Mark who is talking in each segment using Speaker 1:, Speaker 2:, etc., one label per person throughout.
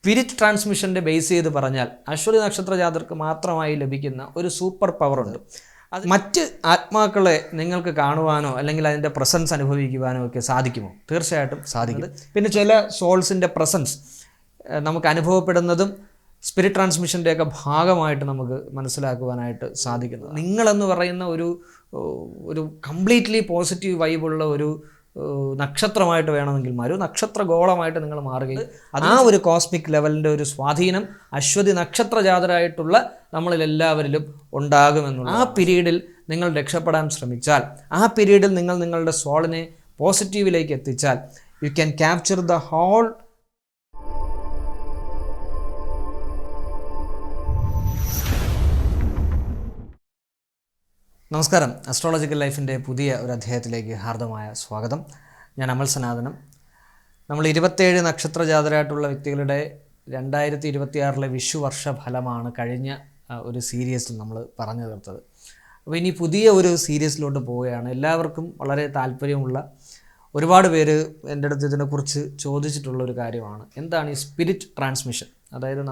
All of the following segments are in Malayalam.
Speaker 1: സ്പിരിറ്റ് ട്രാൻസ്മിഷൻ്റെ ബേസ് ചെയ്ത് പറഞ്ഞാൽ അശ്വതി നക്ഷത്ര ജാതർക്ക് മാത്രമായി ലഭിക്കുന്ന ഒരു സൂപ്പർ പവറുണ്ട്. അത് മറ്റ് ആത്മാക്കളെ നിങ്ങൾക്ക് കാണുവാനോ അല്ലെങ്കിൽ അതിൻ്റെ പ്രസൻസ് അനുഭവിക്കുവാനോ ഒക്കെ സാധിക്കുമോ? തീർച്ചയായിട്ടും സാധിക്കും. പിന്നെ ചില സോൾസിൻ്റെ പ്രസൻസ് നമുക്ക് അനുഭവപ്പെടുന്നതും സ്പിരിറ്റ് ട്രാൻസ്മിഷൻ്റെയൊക്കെ ഭാഗമായിട്ട് നമുക്ക് മനസ്സിലാക്കുവാനായിട്ട് സാധിക്കുന്നത്. നിങ്ങളെന്ന് പറയുന്ന ഒരു കംപ്ലീറ്റ്ലി പോസിറ്റീവ് വൈബുള്ള ഒരു നക്ഷത്രമായിട്ട് വേണമെങ്കിൽ ഒരു നക്ഷത്രഗോളമായിട്ട് നിങ്ങൾ മാറുകയും ആ ഒരു കോസ്മിക് ലെവലിൻ്റെ ഒരു സ്വാധീനം അശ്വതി നക്ഷത്ര ജാതരായിട്ടുള്ള നമ്മളിലെല്ലാവരിലും ഉണ്ടാകുമെന്നുള്ള ആ പീരീഡിൽ നിങ്ങൾ രക്ഷപ്പെടാൻ ശ്രമിച്ചാൽ, ആ പീരീഡിൽ നിങ്ങൾ നിങ്ങളുടെ സോളിനെ പോസിറ്റീവിലേക്ക് എത്തിച്ചാൽ you can capture the whole. നമസ്കാരം. അസ്ട്രോളജിക്കൽ ലൈഫിൻ്റെ പുതിയ ഒരു അധ്യായത്തിലേക്ക് ഹാർദമായ സ്വാഗതം. ഞാൻ അമൽ സനാതനം. നമ്മൾ 27 നക്ഷത്ര ജാതരായിട്ടുള്ള വ്യക്തികളുടെ 2026 വിഷു വർഷ ഫലമാണ് കഴിഞ്ഞ ഒരു സീരീസിൽ നമ്മൾ പറഞ്ഞു തീർത്തത്. അപ്പോൾ ഇനി പുതിയ ഒരു സീരീസിലോട്ട് പോവുകയാണ്. എല്ലാവർക്കും വളരെ താല്പര്യമുള്ള ഒരുപാട് പേര് എൻ്റെ അടുത്ത് ഇതിനെക്കുറിച്ച് ചോദിച്ചിട്ടുള്ള ഒരു കാര്യമാണ്, എന്താണ് ഈ സ്പിരിറ്റ് ട്രാൻസ്മിഷൻ? അതായത്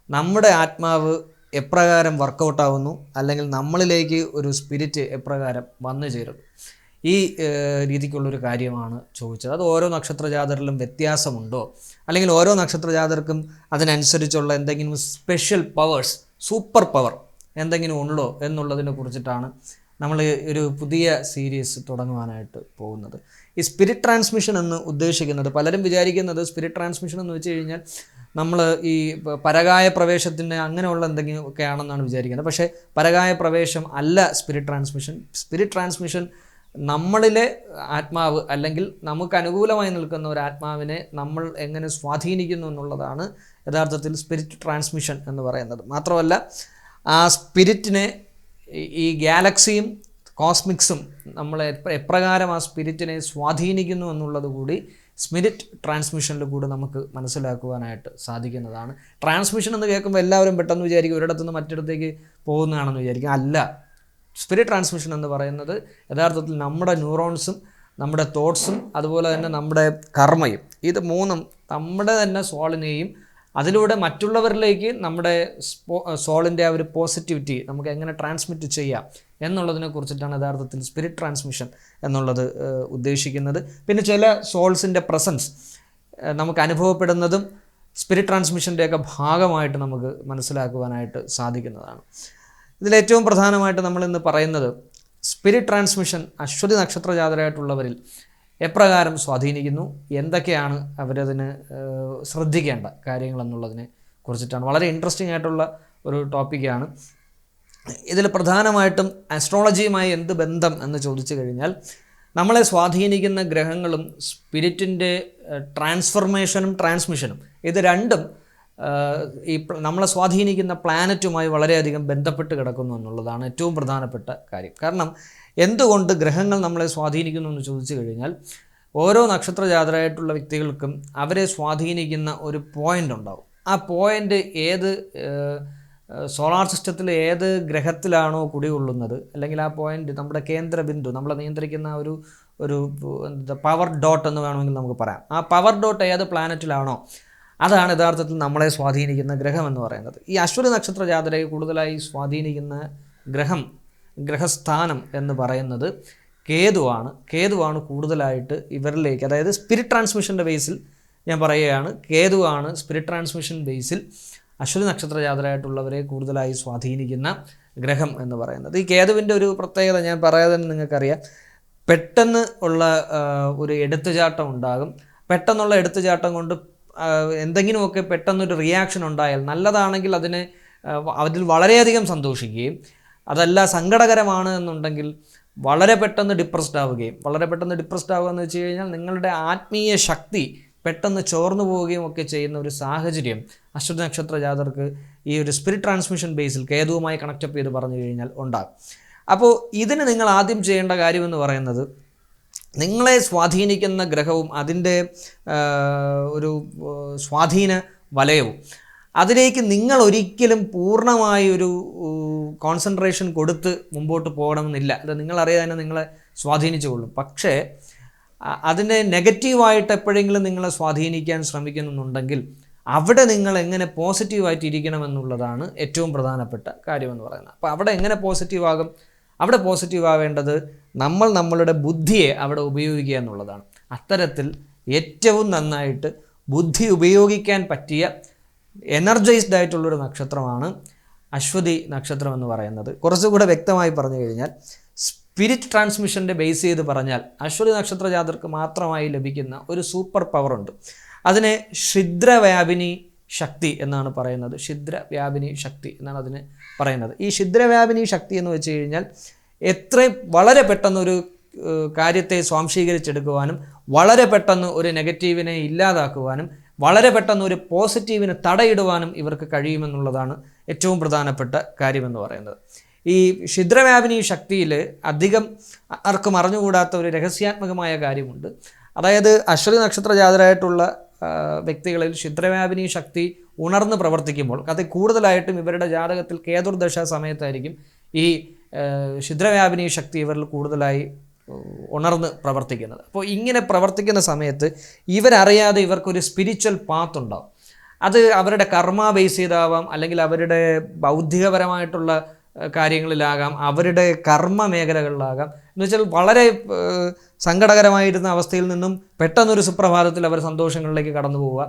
Speaker 1: നമ്മുടെ ആത്മാവ് എപ്രകാരം വർക്കൗട്ടാവുന്നു, അല്ലെങ്കിൽ നമ്മളിലേക്ക് ഒരു സ്പിരിറ്റ് എപ്രകാരം വന്നു ചേരുന്നു, ഈ രീതിക്കുള്ളൊരു കാര്യമാണ് ചോദിച്ചത്. അത് ഓരോ നക്ഷത്ര ജാതരിലും വ്യത്യാസമുണ്ടോ, അല്ലെങ്കിൽ ഓരോ നക്ഷത്ര ജാതർക്കും അതിനനുസരിച്ചുള്ള എന്തെങ്കിലും സ്പെഷ്യൽ പവേഴ്സ്, സൂപ്പർ പവർ എന്തെങ്കിലും ഉണ്ടോ എന്നുള്ളതിനെ കുറിച്ചിട്ടാണ് നമ്മൾ ഒരു പുതിയ സീരീസ് തുടങ്ങുവാനായിട്ട് പോകുന്നത്. ഈ സ്പിരിറ്റ് ട്രാൻസ്മിഷൻ എന്ന് ഉദ്ദേശിക്കുന്നത്, പലരും വിചാരിക്കുന്നത് സ്പിരിറ്റ് ട്രാൻസ്മിഷൻ എന്ന് വെച്ച് കഴിഞ്ഞാൽ നമ്മൾ ഈ പരകായ പ്രവേശത്തിൻ്റെ അങ്ങനെയുള്ള എന്തെങ്കിലും ഒക്കെ ആണെന്നാണ് വിചാരിക്കുന്നത്. പക്ഷേ പരകായ പ്രവേശം അല്ല സ്പിരിറ്റ് ട്രാൻസ്മിഷൻ. സ്പിരിറ്റ് ട്രാൻസ്മിഷൻ നമ്മളിലെ ആത്മാവ് അല്ലെങ്കിൽ നമുക്ക് അനുകൂലമായി നിൽക്കുന്ന ഒരു ആത്മാവിനെ നമ്മൾ എങ്ങനെ സ്വാധീനിക്കുന്നു എന്നുള്ളതാണ് യഥാർത്ഥത്തിൽ സ്പിരിറ്റ് ട്രാൻസ്മിഷൻ എന്ന് പറയുന്നത്. മാത്രമല്ല ആ സ്പിരിറ്റിനെ ഈ ഗാലക്സിയും കോസ്മിക്സും നമ്മൾ എപ്രകാരം ആ സ്പിരിറ്റിനെ സ്വാധീനിക്കുന്നു എന്നുള്ളത് കൂടി സ്പിരിറ്റ് ട്രാൻസ്മിഷനിൽ കൂടെ നമുക്ക് മനസ്സിലാക്കുവാനായിട്ട് സാധിക്കുന്നതാണ്. ട്രാൻസ്മിഷൻ എന്ന് കേൾക്കുമ്പോൾ എല്ലാവരും പെട്ടെന്ന് വിചാരിക്കും ഒരിടത്തുനിന്ന് മറ്റിടത്തേക്ക് പോകുന്നതാണെന്ന് വിചാരിക്കും. അല്ല, സ്പിരിറ്റ് ട്രാൻസ്മിഷൻ എന്ന് പറയുന്നത് യഥാർത്ഥത്തിൽ നമ്മുടെ ന്യൂറോൺസും നമ്മുടെ തോട്ട്സും അതുപോലെ തന്നെ നമ്മുടെ കർമ്മയും, ഇത് മൂന്നും നമ്മുടെ തന്നെ സോളിനെയും അതിലൂടെ മറ്റുള്ളവരിലേക്ക് നമ്മുടെ സോളിൻ്റെ ആ ഒരു പോസിറ്റിവിറ്റി നമുക്ക് എങ്ങനെ ട്രാൻസ്മിറ്റ് ചെയ്യാം എന്നുള്ളതിനെ കുറിച്ചിട്ടാണ് യഥാർത്ഥത്തിൽ സ്പിരിറ്റ് ട്രാൻസ്മിഷൻ എന്നുള്ളത് ഉദ്ദേശിക്കുന്നത്. പിന്നെ ചില സോൾസിൻ്റെ പ്രസൻസ് നമുക്ക് അനുഭവപ്പെടുന്നതും സ്പിരിറ്റ് ട്രാൻസ്മിഷൻ്റെയൊക്കെ ഭാഗമായിട്ട് നമുക്ക് മനസ്സിലാക്കുവാനായിട്ട് സാധിക്കുന്നതാണ്. ഇതിലേറ്റവും പ്രധാനമായിട്ട് നമ്മളിന്ന് പറയുന്നത് സ്പിരിറ്റ് ട്രാൻസ്മിഷൻ അശ്വതി നക്ഷത്ര ജാതരായിട്ടുള്ളവരിൽ എപ്രകാരം സ്വാധീനിക്കുന്നു, എന്തൊക്കെയാണ് അവരതിന് ശ്രദ്ധിക്കേണ്ട കാര്യങ്ങളെന്നുള്ളതിനെ കുറിച്ചിട്ടാണ്. വളരെ ഇൻട്രസ്റ്റിംഗ് ആയിട്ടുള്ള ഒരു ടോപ്പിക്കാണ്. ഇതിൽ പ്രധാനമായിട്ടും ആസ്ട്രോളജിയുമായി എന്ത് ബന്ധം എന്ന് ചോദിച്ചു കഴിഞ്ഞാൽ, നമ്മളെ സ്വാധീനിക്കുന്ന ഗ്രഹങ്ങളും സ്പിരിറ്റിൻ്റെ ട്രാൻസ്ഫർമേഷനും ട്രാൻസ്മിഷനും, ഇത് രണ്ടും ഈ നമ്മളെ സ്വാധീനിക്കുന്ന പ്ലാനറ്റുമായി വളരെയധികം ബന്ധപ്പെട്ട് കിടക്കുന്നു എന്നുള്ളതാണ് ഏറ്റവും പ്രധാനപ്പെട്ട കാര്യം. കാരണം എന്തുകൊണ്ട് ഗ്രഹങ്ങൾ നമ്മളെ സ്വാധീനിക്കുന്നു എന്ന് ചോദിച്ചു കഴിഞ്ഞാൽ, ഓരോ നക്ഷത്ര ജാതരായിട്ടുള്ള വ്യക്തികൾക്കും അവരെ സ്വാധീനിക്കുന്ന ഒരു പോയിൻ്റ് ഉണ്ടാവും. ആ പോയിൻ്റ് ഏത് സോളാർ സിസ്റ്റത്തിൽ ഏത് ഗ്രഹത്തിലാണോ കുടികൊള്ളുന്നത്, അല്ലെങ്കിൽ ആ പോയിൻ്റ് നമ്മുടെ കേന്ദ്ര ബിന്ദു, നമ്മളെ നിയന്ത്രിക്കുന്ന ഒരു പവർ ഡോട്ട് എന്ന് വേണമെങ്കിൽ നമുക്ക് പറയാം. ആ പവർ ഡോട്ട് ഏത് പ്ലാനറ്റിലാണോ അതാണ് യഥാർത്ഥത്തിൽ നമ്മളെ സ്വാധീനിക്കുന്ന ഗ്രഹം എന്ന് പറയുന്നത്. ഈ അശ്വതി നക്ഷത്ര ജാതരയെ കൂടുതലായി സ്വാധീനിക്കുന്ന ഗ്രഹസ്ഥാനം എന്ന് പറയുന്നത് കേതുവാണ് കൂടുതലായിട്ട് ഇവരിലേക്ക്, അതായത് സ്പിരിറ്റ് ട്രാൻസ്മിഷൻ്റെ ബേസിൽ ഞാൻ പറയുകയാണ്, കേതുവാണ് സ്പിരിറ്റ് ട്രാൻസ്മിഷൻ ബേസിൽ അശ്വതി നക്ഷത്ര ജാതരായിട്ടുള്ളവരെ കൂടുതലായി സ്വാധീനിക്കുന്ന ഗ്രഹം എന്ന് പറയുന്നത്. ഈ കേതുവിൻ്റെ ഒരു പ്രത്യേകത ഞാൻ പറയാതെ തന്നെ നിങ്ങൾക്കറിയാം. പെട്ടെന്ന് ഉള്ള ഒരു എടുത്തുചാട്ടം ഉണ്ടാകും. പെട്ടെന്നുള്ള എടുത്തുചാട്ടം കൊണ്ട് എന്തെങ്കിലുമൊക്കെ പെട്ടെന്നൊരു റിയാക്ഷൻ ഉണ്ടായാൽ, നല്ലതാണെങ്കിൽ അതിൽ വളരെയധികം സന്തോഷിക്കുകയും, അതല്ല സങ്കടകരമാണ് എന്നുണ്ടെങ്കിൽ വളരെ പെട്ടെന്ന് ഡിപ്രസ്ഡ് ആവുക എന്ന് വെച്ച് കഴിഞ്ഞാൽ നിങ്ങളുടെ ആത്മീയ ശക്തി പെട്ടെന്ന് ചോർന്നു പോവുകയും ഒക്കെ ചെയ്യുന്ന ഒരു സാഹചര്യം അശ്വതി നക്ഷത്ര ജാതർക്ക് ഈ ഒരു സ്പിരിറ്റ് ട്രാൻസ്മിഷൻ ബേസിൽ കേതുവുമായി കണക്റ്റപ്പ് ചെയ്ത് പറഞ്ഞു കഴിഞ്ഞാൽ ഉണ്ടാകും. അപ്പോൾ ഇതിന് നിങ്ങൾ ആദ്യം ചെയ്യേണ്ട കാര്യമെന്ന് പറയുന്നത്, നിങ്ങളെ സ്വാധീനിക്കുന്ന ഗ്രഹവും അതിൻ്റെ ഒരു സ്വാധീന വലയവും, അതിലേക്ക് നിങ്ങൾ ഒരിക്കലും പൂർണ്ണമായി ഒരു കോൺസെൻട്രേഷൻ കൊടുത്ത് മുമ്പോട്ട് പോകണമെന്നില്ല. അത് നിങ്ങളറിയാതെ തന്നെ നിങ്ങളെ സ്വാധീനിച്ചു കൊള്ളും. പക്ഷേ അതിനെ നെഗറ്റീവായിട്ട് എപ്പോഴെങ്കിലും നിങ്ങളെ സ്വാധീനിക്കാൻ ശ്രമിക്കുന്നുണ്ടെങ്കിൽ അവിടെ നിങ്ങൾ എങ്ങനെ പോസിറ്റീവായിട്ട് ഇരിക്കണമെന്നുള്ളതാണ് ഏറ്റവും പ്രധാനപ്പെട്ട കാര്യമെന്ന് പറയുന്നത്. അപ്പോൾ അവിടെ എങ്ങനെ പോസിറ്റീവാകും? അവിടെ പോസിറ്റീവ് ആവേണ്ടത് നമ്മളുടെ ബുദ്ധിയെ അവിടെ ഉപയോഗിക്കുക എന്നുള്ളതാണ്. അത്തരത്തിൽ ഏറ്റവും നന്നായിട്ട് ബുദ്ധി ഉപയോഗിക്കാൻ പറ്റിയ എനർജൈസ്ഡ് ആയിട്ടുള്ളൊരു നക്ഷത്രമാണ് അശ്വതി നക്ഷത്രം എന്ന് പറയുന്നത്. കുറച്ചുകൂടെ വ്യക്തമായി പറഞ്ഞു കഴിഞ്ഞാൽ, സ്പിരിറ്റ് ട്രാൻസ്മിഷൻ്റെ ബേസ് ചെയ്ത് പറഞ്ഞാൽ അശ്വതി നക്ഷത്ര ജാതർക്ക് മാത്രമായി ലഭിക്കുന്ന ഒരു സൂപ്പർ പവറുണ്ട്. അതിനെ ഛിദ്രവ്യാപിനി ശക്തി എന്നാണ് പറയുന്നത്. ഛിദ്രവ്യാപിനി ശക്തി എന്നാണ് അതിന് പറയുന്നത്. ഈ ഛിദ്രവ്യാപിനി ശക്തി എന്ന് വെച്ച് കഴിഞ്ഞാൽ വളരെ പെട്ടെന്നൊരു കാര്യത്തെ സ്വാംശീകരിച്ചെടുക്കുവാനും വളരെ പെട്ടെന്ന് ഒരു നെഗറ്റീവിനെ ഇല്ലാതാക്കുവാനും വളരെ പെട്ടെന്ന് ഒരു പോസിറ്റീവിന് തടയിടുവാനും ഇവർക്ക് കഴിയുമെന്നുള്ളതാണ് ഏറ്റവും പ്രധാനപ്പെട്ട കാര്യമെന്ന് പറയുന്നത്. ഈ ഛിദ്രവ്യാപിനി ശക്തിയിൽ അധികം ആർക്കും അറിഞ്ഞുകൂടാത്ത ഒരു രഹസ്യാത്മകമായ കാര്യമുണ്ട്. അതായത് അശ്വതി നക്ഷത്ര ജാതരായിട്ടുള്ള വ്യക്തികളിൽ ഛിദ്രവ്യാപിനി ശക്തി ഉണർന്ന് പ്രവർത്തിക്കുമ്പോൾ, അത് കൂടുതലായിട്ടും ഇവരുടെ ജാതകത്തിൽ കേതുർദശ സമയത്തായിരിക്കും ഈ ഛിദ്രവ്യാപിനി ശക്തി ഇവരിൽ കൂടുതലായി ഉണർന്ന് പ്രവർത്തിക്കുന്നത്. അപ്പോൾ ഇങ്ങനെ പ്രവർത്തിക്കുന്ന സമയത്ത് ഇവരറിയാതെ ഇവർക്കൊരു സ്പിരിച്വൽ പാത്ത് ഉണ്ടാവും. അത് അവരുടെ കർമ്മ ബേസ് ചെയ്താവാം, അല്ലെങ്കിൽ അവരുടെ ബൗദ്ധികപരമായിട്ടുള്ള കാര്യങ്ങളിലാകാം, അവരുടെ കർമ്മ മേഖലകളിലാകാം. എന്ന് വെച്ചാൽ വളരെ സങ്കടകരമായിരുന്ന അവസ്ഥയിൽ നിന്നും പെട്ടെന്നൊരു സുപ്രഭാതത്തിൽ അവർ സന്തോഷങ്ങളിലേക്ക് കടന്നു പോവുക,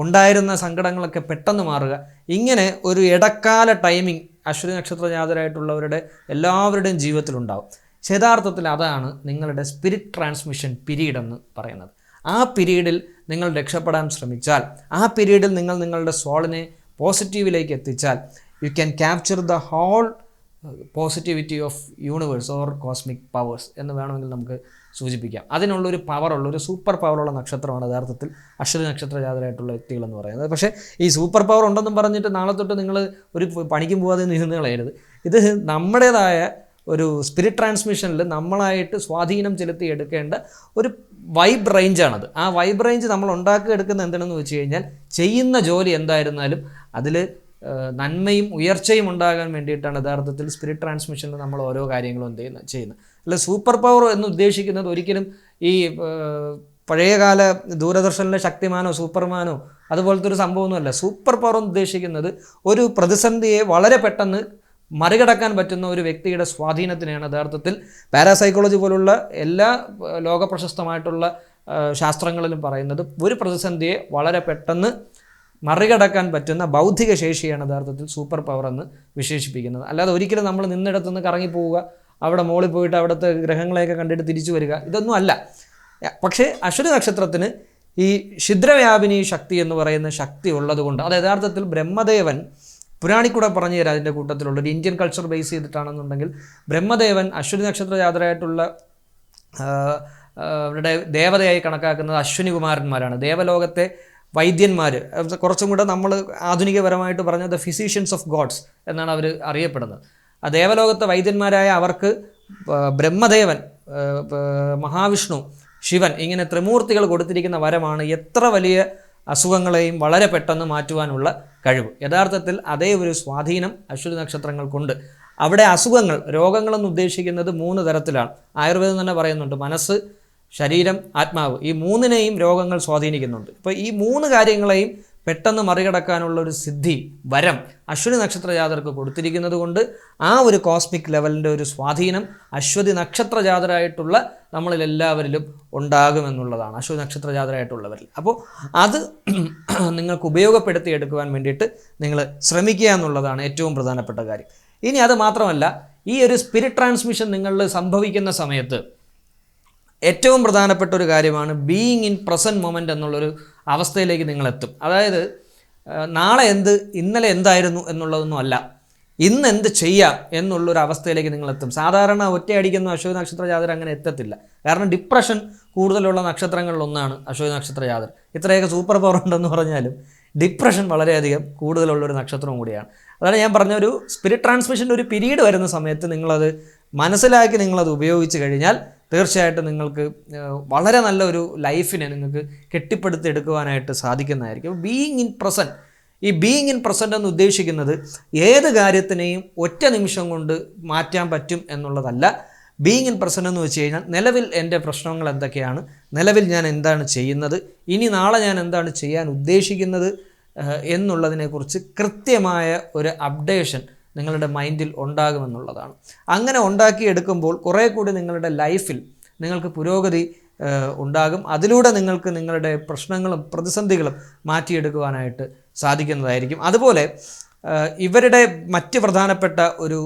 Speaker 1: ഉണ്ടായിരുന്ന സങ്കടങ്ങളൊക്കെ പെട്ടെന്ന് മാറുക. ഇങ്ങനെ ഒരു ഇടക്കാല ടൈമിംഗ് അശ്വതി നക്ഷത്ര ജാതരായിട്ടുള്ളവരുടെ എല്ലാവരുടെയും ജീവിതത്തിലുണ്ടാവും. യഥാർത്ഥത്തിൽ അതാണ് നിങ്ങളുടെ സ്പിരിറ്റ് ട്രാൻസ്മിഷൻ പീരീഡ് എന്ന് പറയുന്നത്. ആ പീരീഡിൽ നിങ്ങൾ രക്ഷപ്പെടാൻ ശ്രമിച്ചാൽ, ആ പീരീഡിൽ നിങ്ങൾ നിങ്ങളുടെ സോളിനെ പോസിറ്റീവിലേക്ക് എത്തിച്ചാൽ, you can capture the whole positivity of universe or cosmic powers എന്ന് വേണമെങ്കിൽ നമുക്ക് സൂചിപ്പിക്കാം. അതിനുള്ളൊരു പവറുള്ള, ഒരു സൂപ്പർ പവറുള്ള നക്ഷത്രമാണ് യഥാർത്ഥത്തിൽ അശ്വതി നക്ഷത്ര ജാതരായിട്ടുള്ള വ്യക്തികളെന്ന് പറയുന്നത്. പക്ഷേ ഈ സൂപ്പർ പവർ ഉണ്ടെന്നും പറഞ്ഞിട്ട് നാളെ തൊട്ട് നിങ്ങൾ ഒരു പണിക്കും പോകാതെ ഇരുന്ന് കളയരുത്. ഇത് നമ്മുടേതായ ഒരു സ്പിരിറ്റ് ട്രാൻസ്മിഷനിൽ നമ്മളായിട്ട് സ്വാധീനം ചെലുത്തി എടുക്കേണ്ട ഒരു വൈബ് റേഞ്ചാണത്. ആ വൈബ് റേഞ്ച് നമ്മൾ ഉണ്ടാക്കിയെടുക്കുന്ന എന്താണെന്ന് വെച്ച് കഴിഞ്ഞാൽ, ചെയ്യുന്ന ജോലി എന്തായിരുന്നാലും അതിൽ നന്മയും ഉയർച്ചയും ഉണ്ടാകാൻ വേണ്ടിയിട്ടാണ് യഥാർത്ഥത്തിൽ സ്പിരിറ്റ് ട്രാൻസ്മിഷനിൽ നമ്മൾ ഓരോ കാര്യങ്ങളും ചെയ്യുന്നത്. അല്ല, സൂപ്പർ പവർ എന്ന് ഉദ്ദേശിക്കുന്നത് ഒരിക്കലും ഈ പഴയകാല ദൂരദർശനിലെ ശക്തിമാനോ സൂപ്പർമാനോ അതുപോലത്തെ ഒരു സംഭവമൊന്നുമല്ല. സൂപ്പർ പവർ എന്ന് ഉദ്ദേശിക്കുന്നത് ഒരു പ്രതിസന്ധിയെ വളരെ പെട്ടെന്ന് മറികടക്കാൻ പറ്റുന്ന ഒരു വ്യക്തിയുടെ സ്വാധീനത്തിനെയാണ് യഥാർത്ഥത്തിൽ പാരാസൈക്കോളജി പോലുള്ള എല്ലാ ലോകപ്രശസ്തമായിട്ടുള്ള ശാസ്ത്രങ്ങളിലും പറയുന്നത്. ഒരു പ്രതിസന്ധിയെ വളരെ പെട്ടെന്ന് മറികടക്കാൻ പറ്റുന്ന ബൗദ്ധിക ശേഷിയാണ് യഥാർത്ഥത്തിൽ സൂപ്പർ പവർ എന്ന് വിശേഷിപ്പിക്കുന്നത്. അല്ലാതെ ഒരിക്കലും നമ്മൾ നിന്നിടത്തുനിന്ന് കറങ്ങിപ്പോവുക, അവിടെ മുകളിൽ പോയിട്ട് അവിടുത്തെ ഗ്രഹങ്ങളെയൊക്കെ കണ്ടിട്ട് തിരിച്ചു വരിക, ഇതൊന്നും അല്ല. പക്ഷേ അശ്വതി നക്ഷത്രത്തിന് ഈ ഛിദ്രവ്യാപിനി ശക്തി എന്ന് പറയുന്ന ശക്തി ഉള്ളതുകൊണ്ട്, അത് യഥാർത്ഥത്തിൽ ബ്രഹ്മദേവൻ പുരാണിക്കൂടെ പറഞ്ഞു തരാം. അതിൻ്റെ കൂട്ടത്തിലുള്ളൊരു Indian culture base ചെയ്തിട്ടാണെന്നുണ്ടെങ്കിൽ Brahmadevan Aswathy നക്ഷത്ര ജാതരായിട്ടുള്ള അവരുടെ ദേവതയായി കണക്കാക്കുന്നത് അശ്വിനി കുമാരന്മാരാണ്. ദേവലോകത്തെ വൈദ്യന്മാർ, കുറച്ചും കൂടെ നമ്മൾ ആധുനികപരമായിട്ട് പറഞ്ഞത് ഫിസീഷ്യൻസ് ഓഫ് ഗോഡ്സ് എന്നാണ് അവർ അറിയപ്പെടുന്നത്. ആ ദേവലോകത്തെ വൈദ്യന്മാരായ അവർക്ക് ബ്രഹ്മദേവൻ, മഹാവിഷ്ണു, ശിവൻ ഇങ്ങനെ ത്രിമൂർത്തികൾ കൊടുത്തിരിക്കുന്ന വരമാണ് എത്ര വലിയ അസുഖങ്ങളെയും വളരെ പെട്ടെന്ന് മാറ്റുവാനുള്ള കഴിവ്. യഥാർത്ഥത്തിൽ അതേ ഒരു സ്വാധീനം അശ്വതി നക്ഷത്രങ്ങൾക്കുണ്ട്. അവിടെ അസുഖങ്ങൾ, രോഗങ്ങളെന്ന് ഉദ്ദേശിക്കുന്നത് 3 തരത്തിലാണ്. ആയുർവേദം തന്നെ പറയുന്നുണ്ട്, മനസ്സ്, ശരീരം, ആത്മാവ്, ഈ 3നെയും രോഗങ്ങൾ സ്വാധീനിക്കുന്നുണ്ട്. ഇപ്പോൾ ഈ 3 കാര്യങ്ങളെയും പെട്ടെന്ന് മറികടക്കാനുള്ള ഒരു സിദ്ധി, വരം അശ്വതി നക്ഷത്ര ജാതർക്ക് കൊടുത്തിരിക്കുന്നത് കൊണ്ട് ആ ഒരു കോസ്മിക് ലെവലിൻ്റെ ഒരു സ്വാധീനം അശ്വതി നക്ഷത്ര ജാതരായിട്ടുള്ള നമ്മളിലെല്ലാവരിലും ഉണ്ടാകുമെന്നുള്ളതാണ്, അശ്വതി നക്ഷത്ര ജാതരായിട്ടുള്ളവരിൽ. അപ്പോൾ അത് നിങ്ങൾക്ക് ഉപയോഗപ്പെടുത്തിയെടുക്കുവാൻ വേണ്ടിയിട്ട് നിങ്ങൾ ശ്രമിക്കുക എന്നുള്ളതാണ് ഏറ്റവും പ്രധാനപ്പെട്ട കാര്യം. ഇനി അത് മാത്രമല്ല, ഈ ഒരു സ്പിരിറ്റ് ട്രാൻസ്മിഷൻ നിങ്ങളിൽ സംഭവിക്കുന്ന സമയത്ത് ഏറ്റവും പ്രധാനപ്പെട്ട ഒരു കാര്യമാണ് ബീയിങ് ഇൻ പ്രസൻറ്റ് മൊമെൻ്റ് എന്നുള്ളൊരു അവസ്ഥയിലേക്ക് നിങ്ങളെത്തും. അതായത് നാളെ ഇന്നലെ എന്തായിരുന്നു എന്നുള്ളതൊന്നും അല്ല, ഇന്ന് എന്ത് ചെയ്യാം എന്നുള്ളൊരു അവസ്ഥയിലേക്ക് നിങ്ങളെത്തും. സാധാരണ ഒറ്റയടിക്കുന്ന അശ്വതി നക്ഷത്ര ജാതർ അങ്ങനെ എത്തത്തില്ല. കാരണം ഡിപ്രഷൻ കൂടുതലുള്ള നക്ഷത്രങ്ങളിലൊന്നാണ് അശ്വതി നക്ഷത്ര ജാതർ. ഇത്രയൊക്കെ സൂപ്പർ പവർ ഉണ്ടെന്ന് പറഞ്ഞാലും ഡിപ്രഷൻ വളരെയധികം കൂടുതലുള്ളൊരു നക്ഷത്രവും കൂടിയാണ്. അതാണ് ഞാൻ പറഞ്ഞ, ഒരു സ്പിരിറ്റ് ട്രാൻസ്മിഷൻ്റെ ഒരു പീരീഡ് വരുന്ന സമയത്ത് നിങ്ങളത് മനസ്സിലാക്കി നിങ്ങളത് ഉപയോഗിച്ച് കഴിഞ്ഞാൽ തീർച്ചയായിട്ടും നിങ്ങൾക്ക് വളരെ നല്ലൊരു ലൈഫിനെ നിങ്ങൾക്ക് കെട്ടിപ്പടുത്തി എടുക്കുവാനായിട്ട് സാധിക്കുന്നതായിരിക്കും. ബീയിങ് ഇൻ പ്രസൻറ്റ്, ഈ ബീയിങ് ഇൻ പ്രസൻറ്റ് എന്ന് ഉദ്ദേശിക്കുന്നത് ഏത് കാര്യത്തിനെയും ഒറ്റ നിമിഷം കൊണ്ട് മാറ്റാൻ പറ്റും എന്നുള്ളതല്ല. ബീയിങ് ഇൻ പ്രസൻറ്റ് എന്ന് വെച്ച് കഴിഞ്ഞാൽ നിലവിൽ എൻ്റെ പ്രശ്നങ്ങൾ എന്തൊക്കെയാണ്, നിലവിൽ ഞാൻ എന്താണ് ചെയ്യുന്നത്, ഇനി നാളെ ഞാൻ എന്താണ് ചെയ്യാൻ ഉദ്ദേശിക്കുന്നത് എന്നുള്ളതിനെക്കുറിച്ച് കൃത്യമായ ഒരു അപ്ഡേഷൻ നിങ്ങളുടെ മൈൻഡിൽ ഉണ്ടാകുമെന്നുള്ളതാണ്. അങ്ങനെ ഉണ്ടാക്കിയെടുക്കുമ്പോൾ കുറേ കൂടി നിങ്ങളുടെ ലൈഫിൽ നിങ്ങൾക്ക് പുരോഗതി ഉണ്ടാകും. അതിലൂടെ നിങ്ങൾക്ക് നിങ്ങളുടെ പ്രശ്നങ്ങളും പ്രതിസന്ധികളും മാറ്റിയെടുക്കുവാനായിട്ട് സാധിക്കുന്നതായിരിക്കും. അതുപോലെ ഇവരുടെ മറ്റ് പ്രധാനപ്പെട്ട ഒരു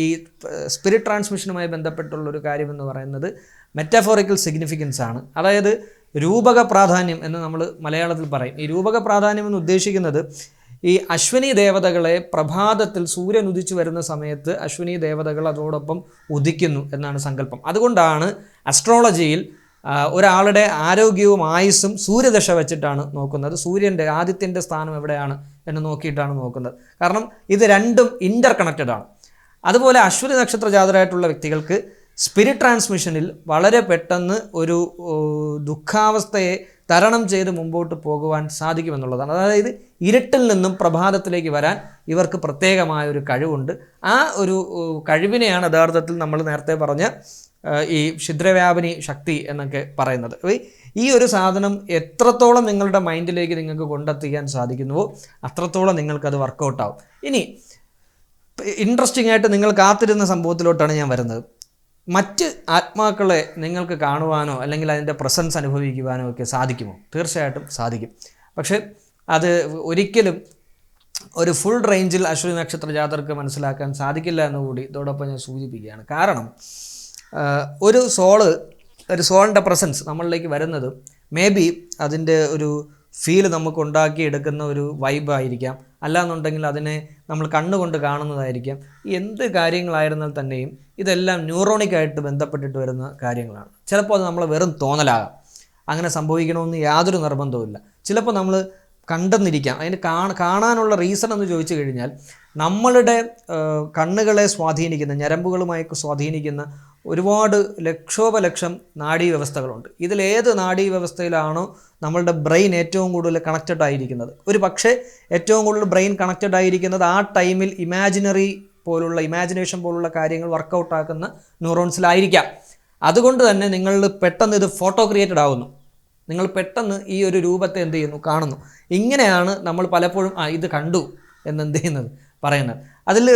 Speaker 1: ഈ സ്പിരിറ്റ് ട്രാൻസ്മിഷനുമായി ബന്ധപ്പെട്ടുള്ളൊരു കാര്യമെന്ന് പറയുന്നത് മെറ്റാഫോറിക്കൽ സിഗ്നിഫിക്കൻസ് ആണ്. അതായത് രൂപക പ്രാധാന്യം എന്ന് നമ്മൾ മലയാളത്തിൽ പറയും. ഈ രൂപക പ്രാധാന്യം എന്ന് ഉദ്ദേശിക്കുന്നത് ഈ അശ്വിനി ദേവതകളെ പ്രഭാതത്തിൽ സൂര്യൻ ഉദിച്ചു വരുന്ന സമയത്ത് അശ്വിനി ദേവതകൾ അതോടൊപ്പം ഉദിക്കുന്നു എന്നാണ് സങ്കല്പം. അതുകൊണ്ടാണ് അസ്ട്രോളജിയിൽ ഒരാളുടെ ആരോഗ്യവും ആയുസ്സും സൂര്യദശ വെച്ചിട്ടാണ് നോക്കുന്നത്. സൂര്യൻ്റെ ആദിത്യൻ്റെ സ്ഥാനം എവിടെയാണ് എന്ന് നോക്കിയിട്ടാണ് നോക്കുന്നത്. കാരണം ഇത് രണ്ടും ഇൻ്റർ കണക്റ്റഡ് ആണ്. അതുപോലെ അശ്വിനി നക്ഷത്ര ജാതരായിട്ടുള്ള വ്യക്തികൾക്ക് സ്പിരിറ്റ് ട്രാൻസ്മിഷനിൽ വളരെ പെട്ടെന്ന് ഒരു ദുഃഖാവസ്ഥയെ തരണം ചെയ്ത് മുമ്പോട്ട് പോകുവാൻ സാധിക്കുമെന്നുള്ളതാണ്. അതായത് ഇരുട്ടിൽ നിന്നും പ്രഭാതത്തിലേക്ക് വരാൻ ഇവർക്ക് പ്രത്യേകമായ ഒരു കഴിവുണ്ട്. ആ ഒരു കഴിവിനെയാണ് യഥാർത്ഥത്തിൽ നമ്മൾ നേരത്തെ പറഞ്ഞ ഈ ഛിദ്രവ്യാപിനി ശക്തി എന്നൊക്കെ പറയുന്നത്. ഈ ഒരു സാധനം എത്രത്തോളം നിങ്ങളുടെ മൈൻഡിലേക്ക് നിങ്ങൾക്ക് കൊണ്ടെത്തിക്കാൻ സാധിക്കുന്നുവോ അത്രത്തോളം നിങ്ങൾക്കത് വർക്കൗട്ടാവും. ഇനി ഇൻട്രസ്റ്റിംഗ് ആയിട്ട് നിങ്ങൾ കാത്തിരുന്ന സംഭവത്തിലോട്ടാണ് ഞാൻ വരുന്നത്. മറ്റ് ആത്മാക്കളെ നിങ്ങൾക്ക് കാണുവാനോ അല്ലെങ്കിൽ അതിൻ്റെ പ്രസൻസ് അനുഭവിക്കുവാനോ ഒക്കെ സാധിക്കുമോ? തീർച്ചയായിട്ടും സാധിക്കും. പക്ഷേ അത് ഒരിക്കലും ഒരു ഫുൾ റേഞ്ചിൽ അശ്വിനി നക്ഷത്ര ജാതർക്ക് മനസ്സിലാക്കാൻ സാധിക്കില്ല എന്നുകൂടി ഇതോടൊപ്പം ഞാൻ സൂചിപ്പിക്കുകയാണ്. കാരണം ഒരു സോളിൻ്റെ പ്രസൻസ് നമ്മളിലേക്ക് വരുന്നത് മേ ബി അതിൻ്റെ ഒരു ഫീൽ നമുക്ക് ഉണ്ടാക്കിയെടുക്കുന്ന ഒരു വൈബായിരിക്കാം, അല്ലാന്നുണ്ടെങ്കിൽ അതിനെ നമ്മൾ കണ്ണുകൊണ്ട് കാണുന്നതായിരിക്കാം. എന്ത് കാര്യങ്ങളായിരുന്നാൽ തന്നെയും ഇതെല്ലാം ന്യൂറോണിക്കായിട്ട് ബന്ധപ്പെട്ടിട്ട് വരുന്ന കാര്യങ്ങളാണ്. ചിലപ്പോൾ അത് നമ്മൾ വെറും തോന്നലാകാം, അങ്ങനെ സംഭവിക്കണമെന്ന് യാതൊരു നിർബന്ധവുമില്ല. ചിലപ്പോൾ നമ്മൾ കണ്ടെന്നിരിക്കാം. അതിന് കാണാനുള്ള റീസൺ എന്ന് ചോദിച്ചു കഴിഞ്ഞാൽ നമ്മളുടെ കണ്ണുകളെ സ്വാധീനിക്കുന്ന ഞരമ്പുകളുമായി സ്വാധീനിക്കുന്ന ഒരുപാട് ലക്ഷോപലക്ഷം നാഡീവ്യവസ്ഥകളുണ്ട്. ഇതിലേത് നാഡീവ്യവസ്ഥയിലാണോ നമ്മളുടെ ബ്രെയിൻ ഏറ്റവും കൂടുതൽ കണക്റ്റഡ് ആയിരിക്കുന്നത്, ഒരു പക്ഷേ ഏറ്റവും കൂടുതൽ ബ്രെയിൻ കണക്റ്റഡ് ആയിരിക്കുന്നത് ആ ടൈമിൽ ഇമാജിനേഷൻ പോലുള്ള കാര്യങ്ങൾ വർക്കൗട്ടാക്കുന്ന ന്യൂറോൺസിലായിരിക്കാം. അതുകൊണ്ട് തന്നെ നിങ്ങൾ പെട്ടെന്ന് ഇത് ഫോട്ടോ ക്രിയേറ്റഡ് ആവുന്നു. നിങ്ങൾ പെട്ടെന്ന് ഈ ഒരു രൂപത്തെ എന്ത് ചെയ്യുന്നു, കാണുന്നു. ഇങ്ങനെയാണ് നമ്മൾ പലപ്പോഴും ഇത് കണ്ടു എന്നെന്ത് ചെയ്യുന്നത് പറയുന്നത്. അതിൽ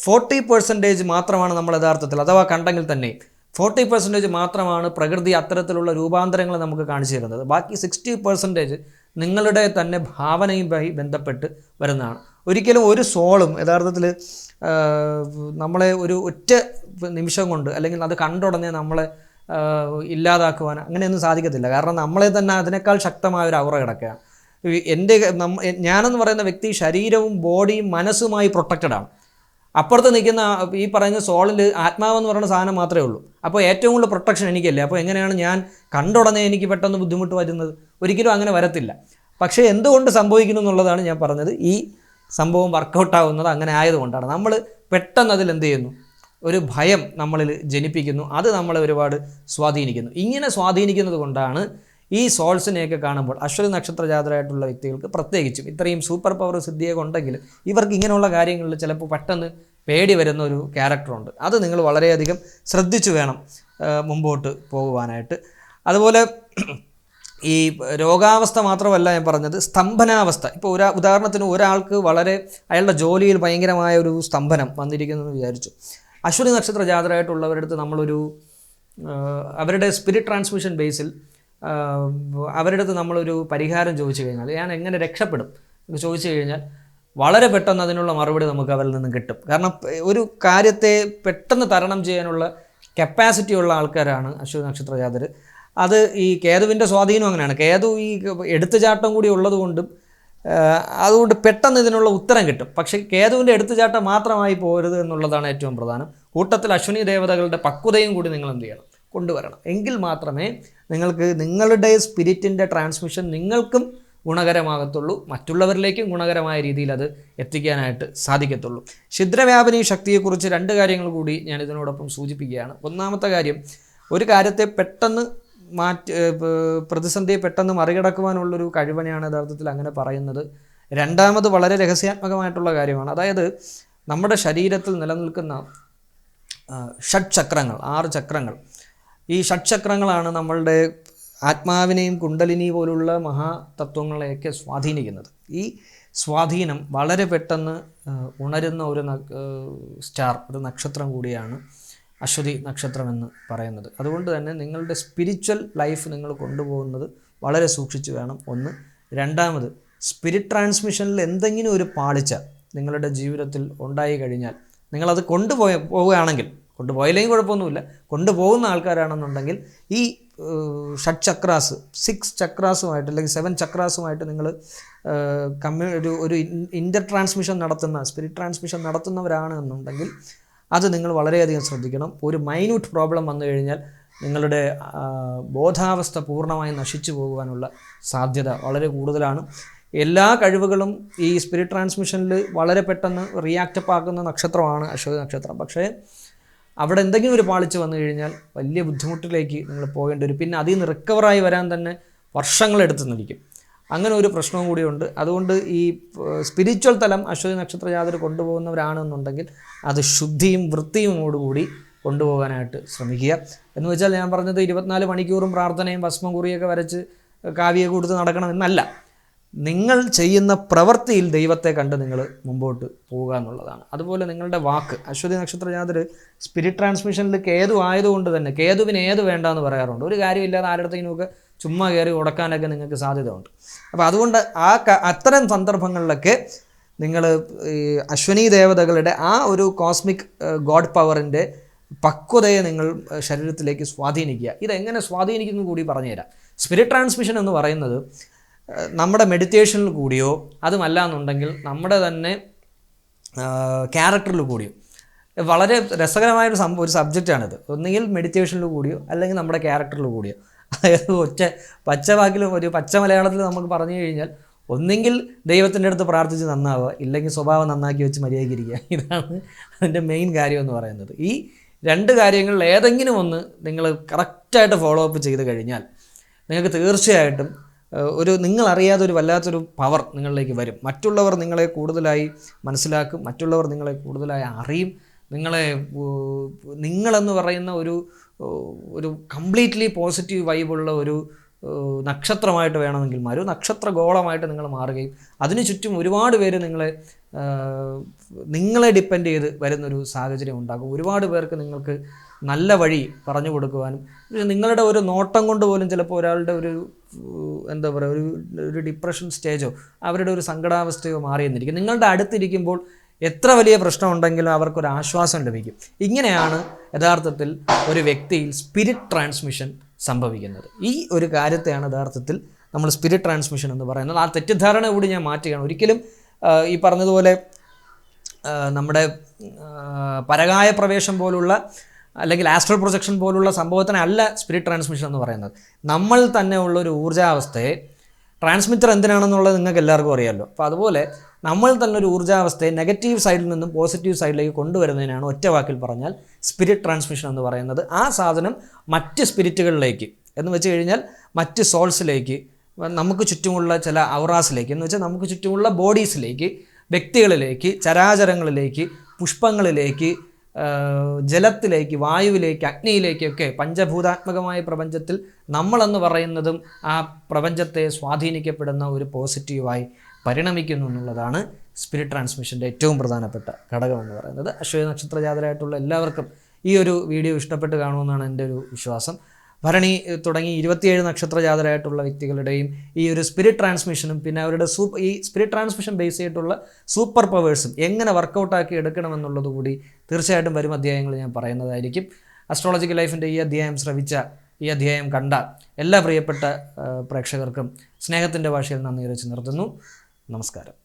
Speaker 1: 40% മാത്രമാണ് നമ്മൾ യഥാർത്ഥത്തിൽ, അഥവാ കണ്ടെങ്കിൽ തന്നെ 40% മാത്രമാണ് പ്രകൃതി അത്തരത്തിലുള്ള രൂപാന്തരങ്ങൾ നമുക്ക് കാണിച്ചു തരുന്നത്. ബാക്കി 60% നിങ്ങളുടെ തന്നെ ഭാവനയുമായി ബന്ധപ്പെട്ട് വരുന്നതാണ്. ഒരിക്കലും ഒരു സോളും യഥാർത്ഥത്തിൽ നമ്മളെ ഒരു ഒറ്റ നിമിഷം കൊണ്ട് അല്ലെങ്കിൽ അത് കണ്ടുടനെ നമ്മളെ ഇല്ലാതാക്കുവാൻ അങ്ങനെയൊന്നും സാധിക്കത്തില്ല. കാരണം നമ്മളെ തന്നെ അതിനേക്കാൾ ശക്തമായ ഒരു ഔറ കിടക്കുകയാണ്. ഞാനെന്ന് പറയുന്ന വ്യക്തി ശരീരവും ബോഡിയും മനസ്സുമായി പ്രൊട്ടക്റ്റഡ് ആണ്. അപ്പുറത്ത് നിൽക്കുന്ന ഈ പറയുന്ന സോളിൽ ആത്മാവെന്ന് പറയുന്ന സാധനം മാത്രമേ ഉള്ളൂ. അപ്പോൾ ഏറ്റവും കൂടുതൽ പ്രൊട്ടക്ഷൻ എനിക്കല്ലേ. അപ്പോൾ എങ്ങനെയാണ് ഞാൻ കണ്ടുടനെ എനിക്ക് പെട്ടെന്ന് ബുദ്ധിമുട്ട് വരുന്നത്? ഒരിക്കലും അങ്ങനെ വരത്തില്ല. പക്ഷേ എന്തുകൊണ്ട് സംഭവിക്കുന്നു എന്നുള്ളതാണ് ഞാൻ പറഞ്ഞത്. ഈ സംഭവം വർക്കൗട്ടാവുന്നത് അങ്ങനെ ആയതുകൊണ്ടാണ്. നമ്മൾ പെട്ടെന്ന് അതിൽ എന്ത് ചെയ്യുന്നു, ഒരു ഭയം നമ്മളിൽ ജനിപ്പിക്കുന്നു. അത് നമ്മളെ ഒരുപാട് സ്വാധീനിക്കുന്നു. ഇങ്ങനെ സ്വാധീനിക്കുന്നത് കൊണ്ടാണ് ഈ സോൾസിനെയൊക്കെ കാണുമ്പോൾ അശ്വതി നക്ഷത്ര ജാതരായിട്ടുള്ള വ്യക്തികൾക്ക് പ്രത്യേകിച്ചും ഇത്രയും സൂപ്പർ പവർ സിദ്ധിയൊക്കെ ഉണ്ടെങ്കിൽ ഇവർക്ക് ഇങ്ങനെയുള്ള കാര്യങ്ങളിൽ ചിലപ്പോൾ പെട്ടെന്ന് പേടി വരുന്ന ഒരു ക്യാരക്ടറുണ്ട്. അത് നിങ്ങൾ വളരെയധികം ശ്രദ്ധിച്ചു വേണം മുമ്പോട്ട് പോകുവാനായിട്ട്. അതുപോലെ ഈ രോഗാവസ്ഥ മാത്രമല്ല ഞാൻ പറഞ്ഞത്, സ്തംഭനാവസ്ഥ. ഇപ്പോൾ ഉദാഹരണത്തിന് ഒരാൾക്ക് വളരെ അയാളുടെ ജോലിയിൽ ഭയങ്കരമായ ഒരു സ്തംഭനം വന്നിരിക്കുന്നതെന്ന് വിചാരിച്ചു. അശ്വതി നക്ഷത്ര ജാതരായിട്ടുള്ളവരുടെ അടുത്ത് നമ്മളൊരു അവരുടെ സ്പിരിറ്റ് ട്രാൻസ്മിഷൻ ബേസിൽ അവരുടെ അടുത്ത് നമ്മളൊരു പരിഹാരം ചോദിച്ചു കഴിഞ്ഞാൽ ഞാൻ എങ്ങനെ രക്ഷപ്പെടും എന്ന് ചോദിച്ചു കഴിഞ്ഞാൽ വളരെ പെട്ടെന്ന് അതിനുള്ള മറുപടി നമുക്ക് അവരിൽ നിന്ന് കിട്ടും. കാരണം ഒരു കാര്യത്തെ പെട്ടെന്ന് തരണം ചെയ്യാനുള്ള കപ്പാസിറ്റി ഉള്ള ആൾക്കാരാണ് അശ്വതി നക്ഷത്ര ജാതർ. അത് ഈ കേതുവിൻ്റെ സ്വാധീനം അങ്ങനെയാണ്. കേതു ഈ എടുത്തുചാട്ടം കൂടി ഉള്ളതുകൊണ്ടും അതുകൊണ്ട് പെട്ടെന്ന് ഇതിനുള്ള ഉത്തരം കിട്ടും. പക്ഷേ കേതുവിൻ്റെ എടുത്തുചാട്ടം മാത്രമായി പോരുത് എന്നുള്ളതാണ് ഏറ്റവും പ്രധാനം. കൂട്ടത്തിൽ അശ്വിനി ദേവതകളുടെ പക്വതയും കൂടി നിങ്ങൾ എന്ത് ചെയ്യണം, കൊണ്ടുവരണം. എങ്കിൽ മാത്രമേ നിങ്ങൾക്ക് നിങ്ങളുടെ സ്പിരിറ്റിൻ്റെ ട്രാൻസ്മിഷൻ നിങ്ങൾക്കും ഗുണകരമാകത്തുള്ളൂ, മറ്റുള്ളവരിലേക്കും ഗുണകരമായ രീതിയിൽ അത് എത്തിക്കാനായിട്ട് സാധിക്കത്തുള്ളൂ. ഛിദ്രവ്യാപിനി ശക്തിയെക്കുറിച്ച് 2 കാര്യങ്ങൾ കൂടി ഞാൻ ഇതിനോടൊപ്പം സൂചിപ്പിക്കുകയാണ്. ഒന്നാമത്തെ കാര്യം, ഒരു കാര്യത്തെ പെട്ടെന്ന് പ്രതിസന്ധിയെ പെട്ടെന്ന് മറികടക്കുവാനുള്ളൊരു കഴിവിനെയാണ് യഥാർത്ഥത്തിൽ അങ്ങനെ പറയുന്നത്. രണ്ടാമത് വളരെ രഹസ്യാത്മകമായിട്ടുള്ള കാര്യമാണ്. അതായത് നമ്മുടെ ശരീരത്തിൽ നിലനിൽക്കുന്ന ഷഡ്ചക്രങ്ങൾ, 6 ചക്രങ്ങൾ. ഈ ഷഡ്ചക്രങ്ങളാണ് നമ്മളുടെ ആത്മാവിനെയും കുണ്ടലിനി പോലുള്ള മഹാതത്വങ്ങളെയൊക്കെ സ്വാധീനിക്കുന്നത്. ഈ സ്വാധീനം വളരെ പെട്ടെന്ന് ഉണരുന്ന ഒരു സ്റ്റാർ, ഒരു നക്ഷത്രം കൂടിയാണ് അശ്വതി നക്ഷത്രം എന്ന് പറയുന്നത്. അതുകൊണ്ട് തന്നെ നിങ്ങളുടെ സ്പിരിച്വൽ ലൈഫ് നിങ്ങൾ കൊണ്ടുപോകുന്നത് വളരെ സൂക്ഷിച്ച് വേണം. ഒന്ന്. രണ്ടാമത്, സ്പിരിറ്റ് ട്രാൻസ്മിഷനിൽ എന്തെങ്കിലും ഒരു പാളിച്ച നിങ്ങളുടെ ജീവിതത്തിൽ ഉണ്ടായി കഴിഞ്ഞാൽ നിങ്ങളത് പോവുകയാണെങ്കിൽ, കൊണ്ടുപോയില്ലെങ്കിൽ കുഴപ്പമൊന്നുമില്ല, കൊണ്ടുപോകുന്ന ആൾക്കാരാണെന്നുണ്ടെങ്കിൽ ഈ ഷഡ്ചക്രാസ്, 6 ചക്രാസുമായിട്ട് അല്ലെങ്കിൽ 7 ചക്രാസുമായിട്ട് നിങ്ങൾ ഒരു ഇൻ്റർ ട്രാൻസ്മിഷൻ നടത്തുന്ന, സ്പിരിറ്റ് ട്രാൻസ്മിഷൻ നടത്തുന്നവരാണ് എന്നുണ്ടെങ്കിൽ അത് നിങ്ങൾ വളരെയധികം ശ്രദ്ധിക്കണം. ഒരു മൈന്യൂട്ട് പ്രോബ്ലം വന്നു കഴിഞ്ഞാൽ നിങ്ങളുടെ ബോധാവസ്ഥ പൂർണ്ണമായി നശിച്ചു പോകുവാനുള്ള സാധ്യത വളരെ കൂടുതലാണ്. എല്ലാ കഴിവുകളും ഈ സ്പിരിറ്റ് ട്രാൻസ്മിഷനിൽ വളരെ പെട്ടെന്ന് റിയാക്റ്റപ്പ് ആക്കുന്ന നക്ഷത്രമാണ് അശ്വതി നക്ഷത്രം. പക്ഷേ അവിടെ എന്തെങ്കിലും ഒരു പാളിച്ച് വന്നു കഴിഞ്ഞാൽ വലിയ ബുദ്ധിമുട്ടിലേക്ക് നിങ്ങൾ പോകേണ്ടി വരും. പിന്നെ അതിൽ നിന്ന് റിക്കവറായി വരാൻ തന്നെ വർഷങ്ങളെടുത്ത് നിൽക്കും. അങ്ങനെ ഒരു പ്രശ്നവും കൂടിയുണ്ട്. അതുകൊണ്ട് ഈ സ്പിരിച്വൽ തലം അശ്വതി നക്ഷത്ര ജാതർ കൊണ്ടുപോകുന്നവരാണെന്നുണ്ടെങ്കിൽ അത് ശുദ്ധിയും വൃത്തിയുമോടുകൂടി കൊണ്ടുപോകാനായിട്ട് ശ്രമിക്കുക. എന്ന് വെച്ചാൽ ഞാൻ പറഞ്ഞത് 24 മണിക്കൂറും പ്രാർത്ഥനയും ഭസ്മം കുറിയൊക്കെ വരച്ച് കാവ്യ കൊടുത്ത് നടക്കണമെന്നല്ല. നിങ്ങൾ ചെയ്യുന്ന പ്രവൃത്തിയിൽ ദൈവത്തെ കണ്ട് നിങ്ങൾ മുമ്പോട്ട് പോവുക എന്നുള്ളതാണ്. അതുപോലെ നിങ്ങളുടെ വാക്ക്, അശ്വതി നക്ഷത്ര ജാതർ സ്പിരിറ്റ് ട്രാൻസ്മിഷനിൽ കേതു ആയതുകൊണ്ട് തന്നെ കേതുവിന് ഏത് വേണ്ടാന്ന് പറയാറുണ്ട്. ഒരു കാര്യമില്ലാതെ ആരുടെത്തേക്കിനുമൊക്കെ ചുമ്മാ കയറി ഉടക്കാനൊക്കെ നിങ്ങൾക്ക് സാധ്യതയുണ്ട്. അപ്പോൾ അതുകൊണ്ട് അത്തരം സന്ദർഭങ്ങളിലൊക്കെ നിങ്ങൾ ഈ അശ്വനി ദേവതകളുടെ ആ ഒരു കോസ്മിക് ഗോഡ് പവറിൻ്റെ പക്വതയെ നിങ്ങൾ ശരീരത്തിലേക്ക് സ്വാധീനിക്കുക. ഇതെങ്ങനെ സ്വാധീനിക്കുന്നു കൂടി പറഞ്ഞുതരാം. സ്പിരിറ്റ് ട്രാൻസ്മിഷൻ എന്ന് പറയുന്നത് നമ്മുടെ മെഡിറ്റേഷനിൽ കൂടിയോ അതുമല്ല എന്നുണ്ടെങ്കിൽ നമ്മുടെ തന്നെ ക്യാരക്ടറിൽ കൂടിയോ വളരെ രസകരമായൊരു ഒരു സബ്ജക്റ്റാണിത്. ഒന്നുകിൽ മെഡിറ്റേഷനിൽ കൂടിയോ അല്ലെങ്കിൽ നമ്മുടെ ക്യാരക്ടറിൽ കൂടിയോ. അതായത് പച്ചവാക്കിൽ ഒരു പച്ച മലയാളത്തിൽ നമുക്ക് പറഞ്ഞു കഴിഞ്ഞാൽ ഒന്നെങ്കിൽ ദൈവത്തിൻ്റെ അടുത്ത് പ്രാർത്ഥിച്ച് നന്നാവുക, ഇല്ലെങ്കിൽ സ്വഭാവം നന്നാക്കി വെച്ച് മര്യാദയ്ക്കിരിക്കുക. ഇതാണ് അതിൻ്റെ മെയിൻ കാര്യം എന്ന് പറയുന്നത്. ഈ 2 കാര്യങ്ങളിൽ ഏതെങ്കിലും ഒന്ന് നിങ്ങൾ കറക്റ്റായിട്ട് ഫോളോ അപ്പ് ചെയ്ത് കഴിഞ്ഞാൽ നിങ്ങൾക്ക് തീർച്ചയായിട്ടും നിങ്ങളറിയാതെ ഒരു വല്ലാത്തൊരു പവർ നിങ്ങളിലേക്ക് വരും. മറ്റുള്ളവർ നിങ്ങളെ കൂടുതലായി മനസ്സിലാക്കും, മറ്റുള്ളവർ നിങ്ങളെ കൂടുതലായി അറിയും. നിങ്ങളെന്ന് പറയുന്ന ഒരു കംപ്ലീറ്റ്ലി പോസിറ്റീവ് വൈബുള്ള ഒരു നക്ഷത്രമായിട്ട് വേണമെങ്കിൽ ഒരു നക്ഷത്ര ഗോളമായിട്ട് നിങ്ങൾ മാറുകയും അതിനു ചുറ്റും ഒരുപാട് പേര് നിങ്ങളെ ഡിപ്പെൻഡ് ചെയ്ത് വരുന്നൊരു സാഹചര്യം ഉണ്ടാകും. ഒരുപാട് പേർക്ക് നിങ്ങൾക്ക് നല്ല വഴി പറഞ്ഞു കൊടുക്കുവാനും, നിങ്ങളുടെ ഒരു നോട്ടം കൊണ്ട് പോലും ചിലപ്പോൾ ഒരാളുടെ എന്താ പറയുക ഒരു ഡിപ്രഷൻ സ്റ്റേജോ അവരുടെ ഒരു സങ്കടാവസ്ഥയോ മാറിയെന്നിരിക്കും. നിങ്ങളുടെ അടുത്തിരിക്കുമ്പോൾ എത്ര വലിയ പ്രശ്നം ഉണ്ടെങ്കിലും അവർക്കൊരു ആശ്വാസം ലഭിക്കും. ഇങ്ങനെയാണ് യഥാർത്ഥത്തിൽ ഒരു വ്യക്തിയിൽ സ്പിരിറ്റ് ട്രാൻസ്മിഷൻ സംഭവിക്കുന്നത്. ഈ ഒരു കാര്യത്തെയാണ് യഥാർത്ഥത്തിൽ നമ്മൾ സ്പിരിറ്റ് ട്രാൻസ്മിഷൻ എന്ന് പറയുന്നത്. ആ തെറ്റിദ്ധാരണ കൂടി ഞാൻ മാറ്റുകയാണ്. ഒരിക്കലും ഈ പറഞ്ഞതുപോലെ നമ്മുടെ പരകായ പ്രവേശം പോലുള്ള അല്ലെങ്കിൽ ആസ്ട്രൽ പ്രൊജക്ഷൻ പോലുള്ള സംഭവത്തിനല്ല സ്പിരിറ്റ് ട്രാൻസ്മിഷൻ എന്ന് പറയുന്നത്. നമ്മൾ തന്നെ ഉള്ളൊരു ഊർജ്ജാവസ്ഥയെ, ട്രാൻസ്മിറ്റർ എന്തിനാണെന്നുള്ളത് നിങ്ങൾക്ക് എല്ലാവർക്കും അറിയാമല്ലോ. അപ്പോൾ അതുപോലെ നമ്മൾ തന്നെ ഒരു ഊർജ്ജാവസ്ഥയെ നെഗറ്റീവ് സൈഡിൽ നിന്നും പോസിറ്റീവ് സൈഡിലേക്ക് കൊണ്ടുവരുന്നതിനാണ് ഒറ്റ വാക്കിൽ പറഞ്ഞാൽ സ്പിരിറ്റ് ട്രാൻസ്മിഷൻ എന്ന് പറയുന്നത്. ആ സാധനം മറ്റ് സ്പിരിറ്റുകളിലേക്ക് എന്ന് വെച്ച് കഴിഞ്ഞാൽ മറ്റ് സോൾസിലേക്ക്, നമുക്ക് ചുറ്റുമുള്ള ചില ഔറാസിലേക്ക് എന്ന് വെച്ചാൽ നമുക്ക് ചുറ്റുമുള്ള ബോഡീസിലേക്ക്, വ്യക്തികളിലേക്ക്, ചരാചരങ്ങളിലേക്ക്, പുഷ്പങ്ങളിലേക്ക്, ജലത്തിലേക്ക്, വായുവിലേക്ക്, അഗ്നിയിലേക്കൊക്കെ പഞ്ചഭൂതാത്മകമായ പ്രപഞ്ചത്തിൽ നമ്മളെന്ന് പറയുന്നതും ആ പ്രപഞ്ചത്തെ സ്വാധീനിക്കപ്പെടുന്ന ഒരു പോസിറ്റീവായി പരിണമിക്കുന്നു എന്നുള്ളതാണ് സ്പിരിറ്റ് ട്രാൻസ്മിഷൻ്റെ ഏറ്റവും പ്രധാനപ്പെട്ട ഘടകമെന്ന് പറയുന്നത്. അശ്വതി നക്ഷത്ര ജാതരായിട്ടുള്ള എല്ലാവർക്കും ഈ ഒരു വീഡിയോ ഇഷ്ടപ്പെട്ട് കാണുമെന്നാണ് എൻ്റെ ഒരു വിശ്വാസം. ഭരണി തുടങ്ങി 27 നക്ഷത്ര ജാതരായിട്ടുള്ള വ്യക്തികളുടെയും ഈ ഒരു സ്പിരിറ്റ് ട്രാൻസ്മിഷനും പിന്നെ അവരുടെ ഈ സ്പിരിറ്റ് ട്രാൻസ്മിഷൻ ബേസ് ചെയ്തിട്ടുള്ള സൂപ്പർ പവേഴ്സും എങ്ങനെ വർക്കൗട്ടാക്കി എടുക്കണമെന്നുള്ളത് കൂടി തീർച്ചയായിട്ടും വരും അധ്യായങ്ങൾ ഞാൻ പറയുന്നതായിരിക്കും. അസ്ട്രോളജിക്കൽ ലൈഫിൻ്റെ ഈ അധ്യായം ശ്രവിച്ച, ഈ അധ്യായം കണ്ട എല്ലാ പ്രിയപ്പെട്ട പ്രേക്ഷകർക്കും സ്നേഹത്തിൻ്റെ ഭാഷയിൽ നന്ദി അറിയിച്ച് നിർത്തുന്നു. നമസ്കാരം.